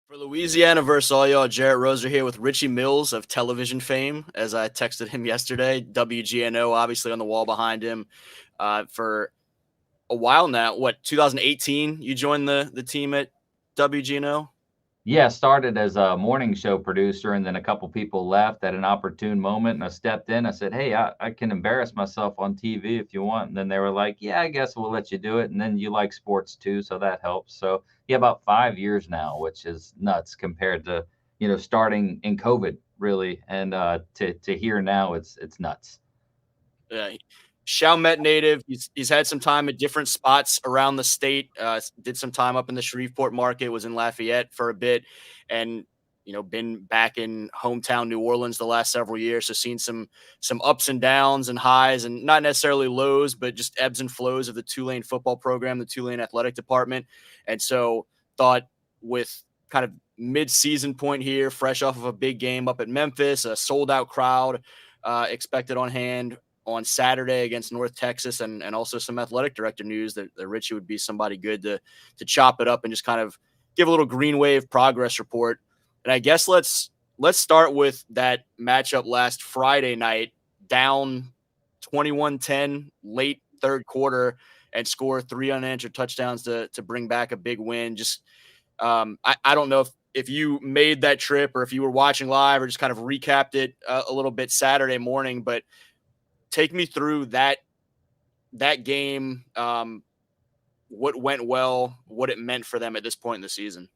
For Louisiana versus all y'all, Jarrett Roser here with Richie Mills of television fame, as I texted him yesterday. WGNO, obviously, on the wall behind him for a while now. What, 2018? You joined the team at WGNO? Yeah, started as a morning show producer, and then a couple people left at an opportune moment, and I stepped in. I said, "Hey, I can embarrass myself on TV if you want." And then they were like, "Yeah, I guess we'll let you do it." And then you like sports too, so that helps. So yeah, about 5 years now, which is nuts compared to starting in COVID, really, and to here now, it's nuts. Uh, Chalmette native. He's had some time at different spots around the state. Did some time up in the Shreveport market. Was in Lafayette for a bit, and been back in hometown New Orleans the last several years. So seen some ups and downs and highs, and not necessarily lows, but just ebbs and flows of the Tulane football program, the Tulane athletic department. And so thought with kind of mid-season point here, fresh off of a big game up at Memphis, a sold-out crowd expected on hand on Saturday against North Texas, and also some athletic director news that Richie would be somebody good to chop it up and just kind of give a little green wave progress report. And I guess let's start with that matchup last Friday night, down 21-10 late third quarter, and score 3 unanswered touchdowns to bring back a big win. Just I don't know if you made that trip or if you were watching live or just kind of recapped it a little bit Saturday morning, but take me through that game, what went well, what it meant for them at this point in the season.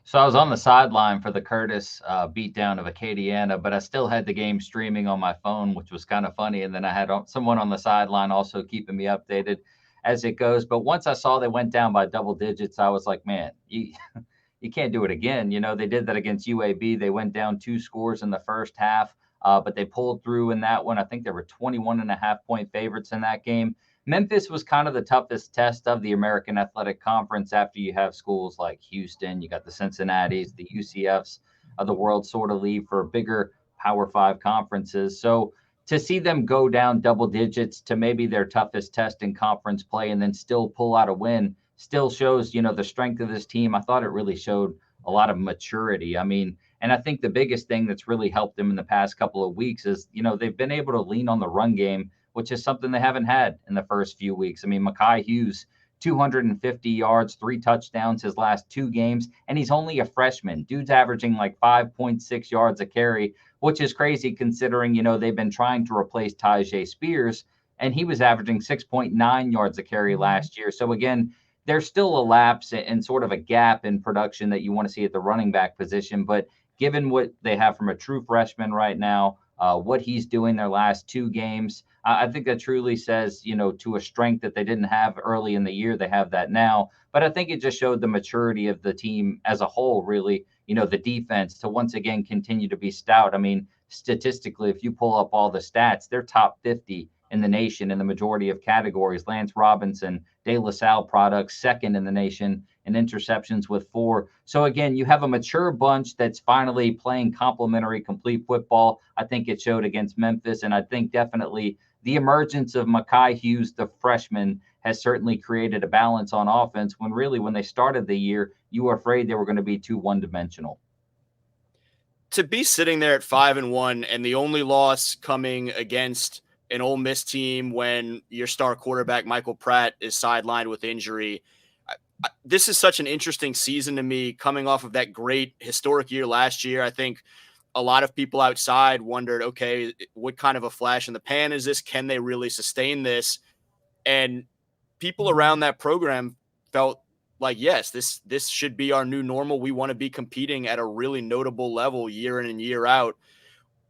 So I was on the sideline for the Curtis beatdown of Acadiana, but I still had the game streaming on my phone, which was kind of funny. And then I had someone on the sideline also keeping me updated as it goes. But once I saw they went down by double digits, I was like, man, you can't do it again. They did that against UAB. They went down 2 scores in the first half, but they pulled through in that one. I think there were 21.5-point favorites in that game. Memphis was kind of the toughest test of the American Athletic Conference after you have schools like Houston, you got the Cincinnatis, the UCFs of the world sort of leave for bigger Power Five conferences. So to see them go down double digits to maybe their toughest test in conference play and then still pull out a win still shows, the strength of this team. I thought it really showed a lot of maturity. I mean, and I think the biggest thing that's really helped them in the past couple of weeks is, they've been able to lean on the run game, which is something they haven't had in the first few weeks. I mean, Mekhi Hughes, 250 yards, 3 touchdowns his last 2 games, and he's only a freshman. Dude's averaging like 5.6 yards a carry, which is crazy considering, they've been trying to replace Tyjae Spears, and he was averaging 6.9 yards a carry last year. So again, there's still a lapse and sort of a gap in production that you want to see at the running back position. But given what they have from a true freshman right now, what he's doing their last 2 games, I think that truly says, to a strength that they didn't have early in the year, they have that now. But I think it just showed the maturity of the team as a whole, really, the defense to once again continue to be stout. I mean, statistically, if you pull up all the stats, they're top 50 in the nation in the majority of categories. Lance Robinson, De La Salle products, second in the nation in interceptions with 4. So again, you have a mature bunch that's finally playing complementary, complete football. I think it showed against Memphis, and I think definitely the emergence of Mekhi Hughes, the freshman, has certainly created a balance on offense when really when they started the year, you were afraid they were going to be too one-dimensional. To be sitting there at 5-1 and the only loss coming against an Ole Miss team when your star quarterback Michael Pratt is sidelined with injury. This is such an interesting season to me, coming off of that great historic year last year. I think a lot of people outside wondered, okay, what kind of a flash in the pan is this? Can they really sustain this? And people around that program felt like, yes, this should be our new normal. We want to be competing at a really notable level year in and year out.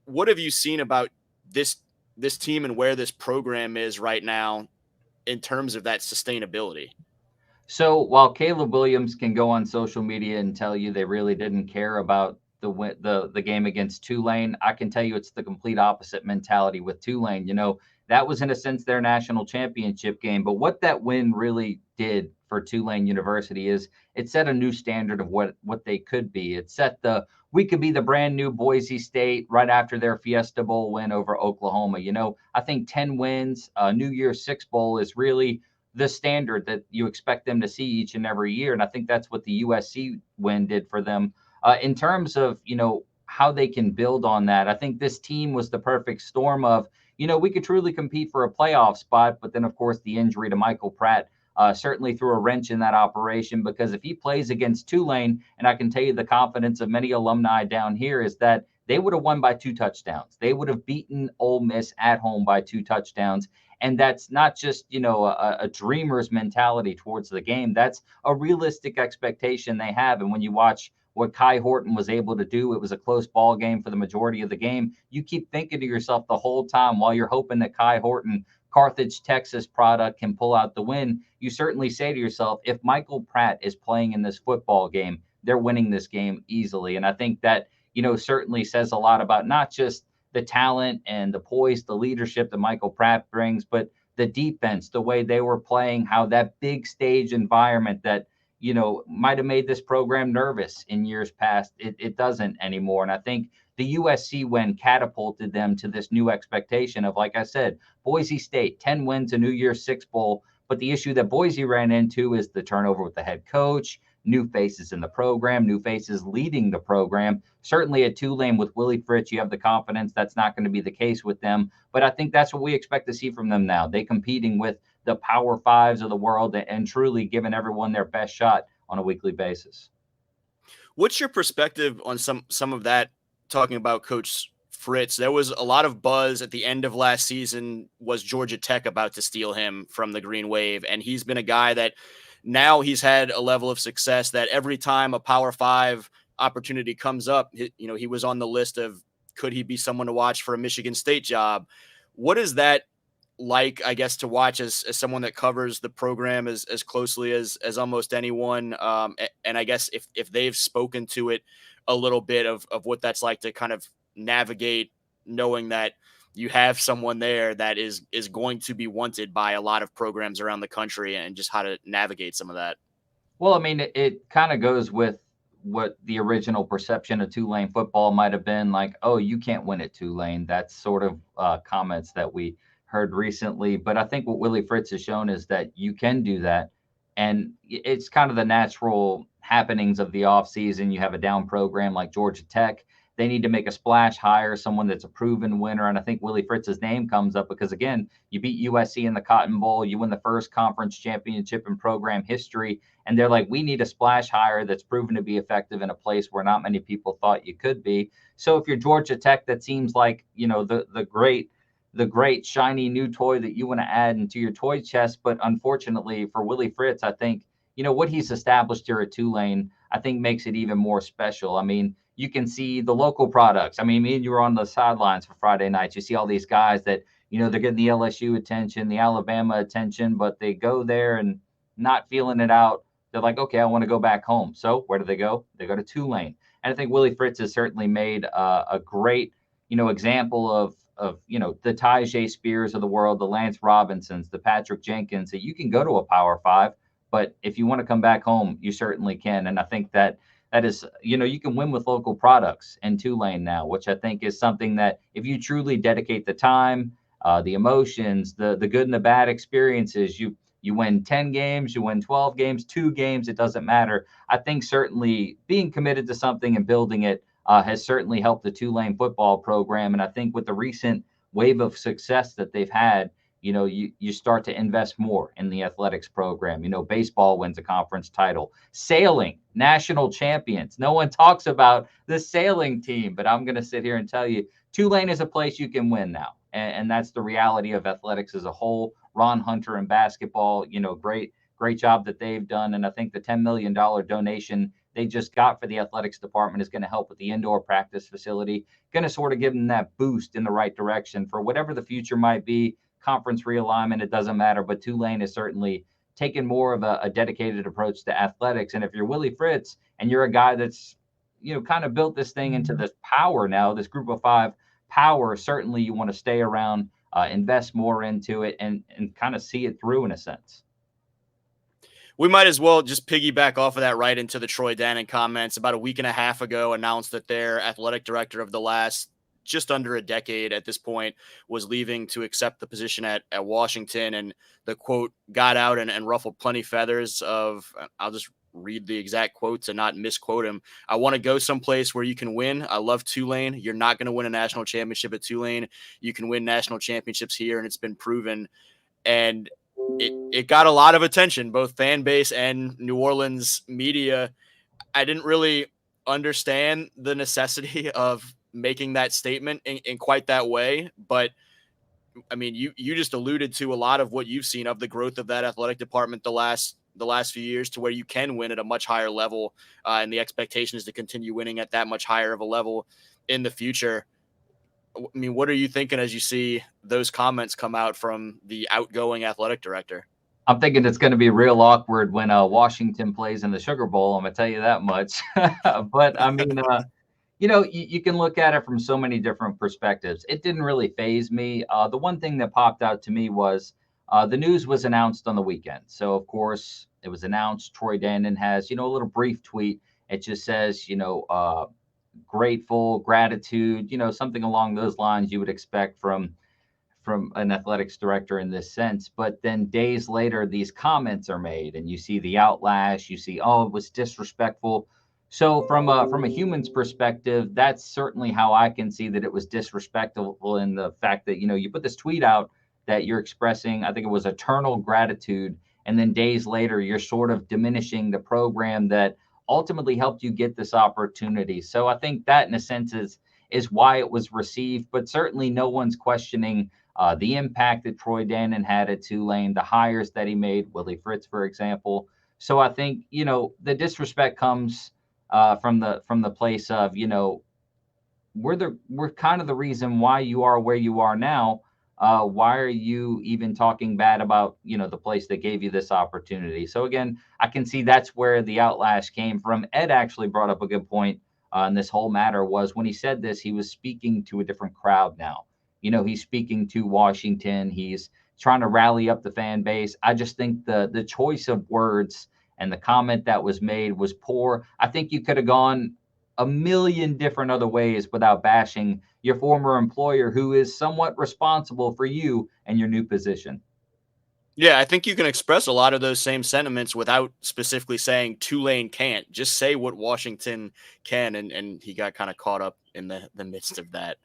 What have you seen about this team and where this program is right now in terms of that sustainability? So while Caleb Williams can go on social media and tell you they really didn't care about the game against Tulane, I can tell you it's the complete opposite mentality with Tulane. That was in a sense their national championship game, but what that win really did for Tulane University is it set a new standard of what they could be. It set we could be the brand new Boise State right after their Fiesta Bowl win over Oklahoma. I think 10 wins, New Year's Six Bowl is really the standard that you expect them to see each and every year. And I think that's what the USC win did for them In terms of, how they can build on that, I think this team was the perfect storm of, we could truly compete for a playoff spot. But then, of course, the injury to Michael Pratt certainly threw a wrench in that operation, because if he plays against Tulane, and I can tell you the confidence of many alumni down here is that they would have won by 2 touchdowns. They would have beaten Ole Miss at home by 2 touchdowns. And that's not just, a dreamer's mentality towards the game. That's a realistic expectation they have. And when you watch what Kai Horton was able to do, it was a close ball game for the majority of the game. You keep thinking to yourself the whole time, while you're hoping that Kai Horton, Carthage, Texas product, can pull out the win, you certainly say to yourself, if Michael Pratt is playing in this football game, they're winning this game easily. And I think that, certainly says a lot about not just the talent and the poise, the leadership that Michael Pratt brings, but the defense, the way they were playing, how that big stage environment that, might have made this program nervous in years past, it doesn't anymore. And I think the USC win catapulted them to this new expectation of, like I said, Boise State, 10 wins, a New Year's Six Bowl. But the issue that Boise ran into is the turnover with the head coach, new faces in the program, new faces leading the program. Certainly at Tulane with Willie Fritz, you have the confidence that's not going to be the case with them. But I think that's what we expect to see from them now. They competing with the Power Fives of the world and truly giving everyone their best shot on a weekly basis. What's your perspective on some of that? Talking about Coach Fritz, there was a lot of buzz at the end of last season. Was Georgia Tech about to steal him from the Green Wave? And he's been a guy that now he's had a level of success that every time a Power Five opportunity comes up, he was on the list of, could he be someone to watch for a Michigan State job? What is that like, I guess, to watch as someone that covers the program as closely as almost anyone? And I guess if they've spoken to it a little bit of what that's like to kind of navigate, knowing that you have someone there that is going to be wanted by a lot of programs around the country, and just how to navigate some of that. Well, I mean, it kind of goes with what the original perception of Tulane football might have been like. Oh, you can't win at Tulane. That's sort of comments that we heard recently. But I think what Willie Fritz has shown is that you can do that. And it's kind of the natural happenings of the offseason. You have a down program like Georgia Tech. They need to make a splash hire, someone that's a proven winner. And I think Willie Fritz's name comes up because, again, you beat USC in the Cotton Bowl. You win the first conference championship in program history. And they're like, we need a splash hire that's proven to be effective in a place where not many people thought you could be. So if you're Georgia Tech, that seems like, the great shiny new toy that you want to add into your toy chest. But unfortunately for Willie Fritz, I think, what he's established here at Tulane, I think makes it even more special. I mean, you can see the local products. I mean, me and you were on the sidelines for Friday nights. You see all these guys that, they're getting the LSU attention, the Alabama attention, but they go there and not feeling it out. They're like, okay, I want to go back home. So where do they go? They go to Tulane. And I think Willie Fritz has certainly made a great, example of the Tyjae Spears of the world, the Lance Robinsons, the Patrick Jenkins, that you can go to a Power Five, but if you want to come back home, you certainly can. And I think that is, you can win with local products in Tulane now, which I think is something that if you truly dedicate the time, the emotions, the good and the bad experiences, you win 10 games, you win 12 games, 2 games, it doesn't matter. I think certainly being committed to something and building it has certainly helped the Tulane football program. And I think with the recent wave of success that they've had, you start to invest more in the athletics program. Baseball wins a conference title, sailing, national champions. No one talks about the sailing team, but I'm going to sit here and tell you, Tulane is a place you can win now. And that's the reality of athletics as a whole. Ron Hunter and basketball, great job that they've done. And I think the $10 million donation they just got for the athletics department is going to help with the indoor practice facility, going to sort of give them that boost in the right direction for whatever the future might be. Conference realignment, it doesn't matter, but Tulane is certainly taken more of a dedicated approach to athletics. And if you're Willie Fritz and you're a guy that's, kind of built this thing into this power now, this group of five power, certainly you want to stay around, invest more into it and kind of see it through in a sense. We might as well just piggyback off of that right into the Troy Dannon comments. About a week and a half ago, announced that their athletic director of the last just under a decade at this point, was leaving to accept the position at Washington. And the quote got out and ruffled plenty feathers of, I'll just read the exact quotes and not misquote him. I want to go someplace where you can win. I love Tulane. You're not going to win a national championship at Tulane. You can win national championships here, and it's been proven. And it got a lot of attention, both fan base and New Orleans media. I didn't really understand the necessity of making that statement in quite that way. But I mean, you just alluded to a lot of what you've seen of the growth of that athletic department the last few years, to where you can win at a much higher level, and the expectation is to continue winning at that much higher of a level in the future. I mean, what are you thinking as you see those comments come out from the outgoing athletic director? I'm thinking it's going to be real awkward when Washington plays in the Sugar Bowl. I'm going to tell you that much. But I mean, you can look at it from so many different perspectives. It didn't really phase me. The one thing that popped out to me was the news was announced on the weekend. So, of course, it was announced. Troy Dannon has, a little brief tweet. It just says, grateful, gratitude, something along those lines you would expect from an athletics director in this sense. But then days later, these comments are made, and you see the outlash. You see, oh, it was disrespectful. So from a human's perspective, that's certainly how I can see that it was disrespectful in the fact that you put this tweet out that you're expressing, I think it was eternal gratitude, and then days later you're sort of diminishing the program that ultimately helped you get this opportunity. So I think that in a sense is why it was received, but certainly no one's questioning the impact that Troy Dannon had at Tulane, the hires that he made, Willie Fritz, for example. So I think the disrespect comes from the place of we're kind of the reason why you are where you are now. Why are you even talking bad about the place that gave you this opportunity? So again, I can see that's where the outlash came from. Ed actually brought up a good point in this whole matter. Was when he said this, he was speaking to a different crowd now. He's speaking to Washington. He's trying to rally up the fan base. I just think the choice of words and the comment that was made was poor. I think you could have gone a million different other ways without bashing your former employer, who is somewhat responsible for you and your new position. Yeah, I think you can express a lot of those same sentiments without specifically saying Tulane can't. Just say what Washington can, and he got kind of caught up in the midst of that.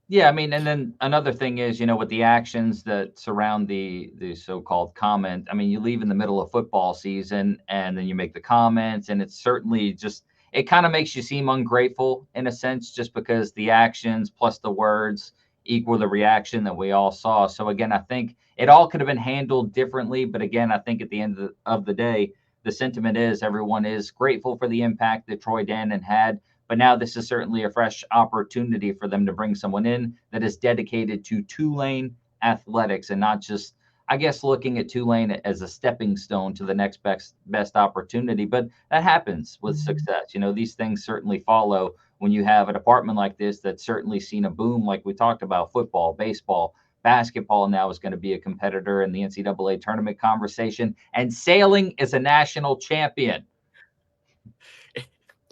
Yeah, I mean, and then another thing is, with the actions that surround the so-called comment. I mean, you leave in the middle of football season, and then you make the comments, and it's certainly just it kind of makes you seem ungrateful in a sense, just because the actions plus the words equal the reaction that we all saw. So again, I think it all could have been handled differently, but again, I think at the end of the day, the sentiment is everyone is grateful for the impact that Troy Dannon had. But now this is certainly a fresh opportunity for them to bring someone in that is dedicated to Tulane athletics and not just, I guess, looking at Tulane as a stepping stone to the next best opportunity. But that happens with success. These things certainly follow when you have a department like this that's certainly seen a boom, like we talked about, football, baseball. Basketball now is going to be a competitor in the NCAA tournament conversation, and sailing is a national champion.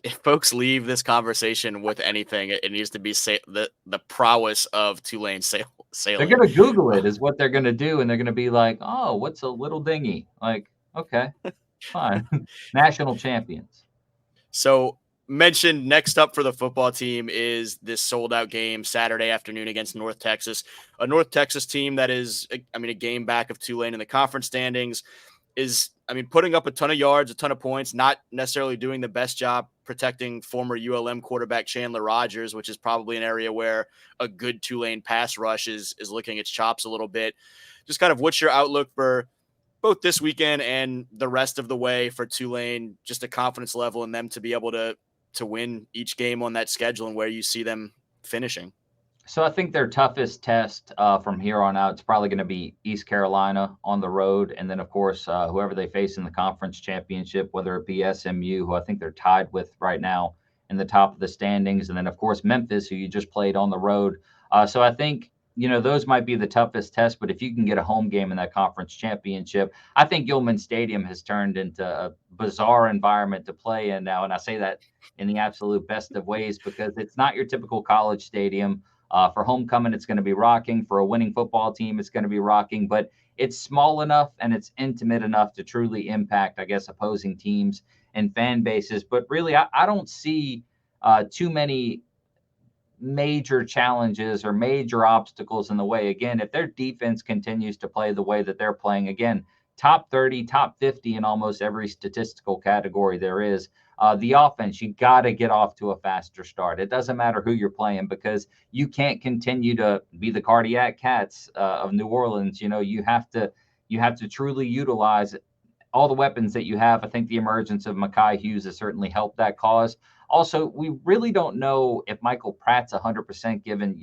If folks leave this conversation with anything, it needs to be the prowess of Tulane They're sailing. going to Google it is what they're going to do. And they're going to be like, oh, what's a little dinghy? Like, okay, fine. National champions. So, mentioned next up for the football team is this sold out game Saturday afternoon against North Texas, a North Texas team that is, I mean, a game back of Tulane in the conference standings. Is, I mean, putting up a ton of yards, a ton of points, not necessarily doing the best job protecting former ULM quarterback Chandler Rogers, which is probably an area where a good Tulane pass rush is licking its chops a little bit. Just kind of what's your outlook for both this weekend and the rest of the way for Tulane, just a confidence level in them to be able to win each game on that schedule, and where you see them finishing? So I think their toughest test from here on out is probably going to be East Carolina on the road. And then, of course, whoever they face in the conference championship, whether it be SMU, who I think they're tied with right now in the top of the standings. And then, of course, Memphis, who you just played on the road. So I think, those might be the toughest test. But if you can get a home game in that conference championship, I think Gilman Stadium has turned into a bizarre environment to play in now. And I say that in the absolute best of ways, because it's not your typical college stadium. For homecoming, it's going to be rocking. For a winning football team, it's going to be rocking. But it's small enough and it's intimate enough to truly impact, I guess, opposing teams and fan bases. But really, I don't see too many major challenges or major obstacles in the way. Again, if their defense continues to play the way that they're playing, again, top 30, top 50 in almost every statistical category there is. The offense, you got to get off to a faster start. It doesn't matter who you're playing because you can't continue to be the cardiac cats of New Orleans. You have to truly utilize all the weapons that you have. I think the emergence of Mekhi Hughes has certainly helped that cause. Also, we really don't know if Michael Pratt's 100% given,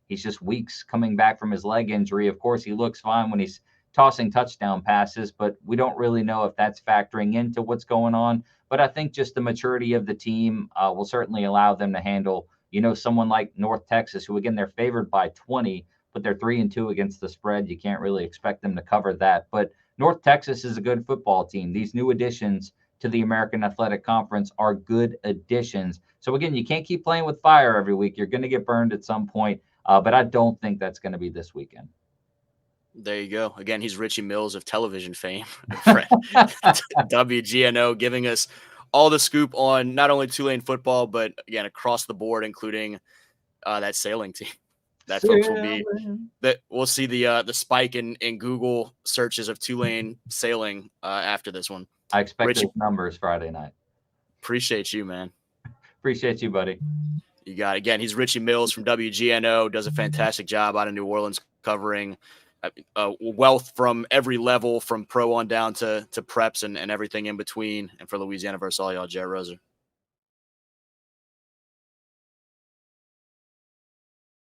he's just weeks coming back from his leg injury. Of course, he looks fine when he's tossing touchdown passes, but we don't really know if that's factoring into what's going on. But I think just the maturity of the team will certainly allow them to handle, someone like North Texas, who, again, they're favored by 20, but they're 3-2 against the spread. You can't really expect them to cover that. But North Texas is a good football team. These new additions to the American Athletic Conference are good additions. So again, you can't keep playing with fire every week. You're going to get burned at some point, but I don't think that's going to be this weekend. There you go. Again, he's Richie Mills of television fame, WGNO, giving us all the scoop on not only Tulane football, but again, across the board, including that sailing team. That folks will be that we'll see the spike in Google searches of Tulane sailing after this one. I expect Richie, those numbers Friday night. Appreciate you, man. Appreciate you, buddy. You got it. Again, he's Richie Mills from WGNO, does a fantastic job out of New Orleans covering wealth from every level, from pro on down to preps and everything in between. And for Louisiana versus all y'all, Jared Roser.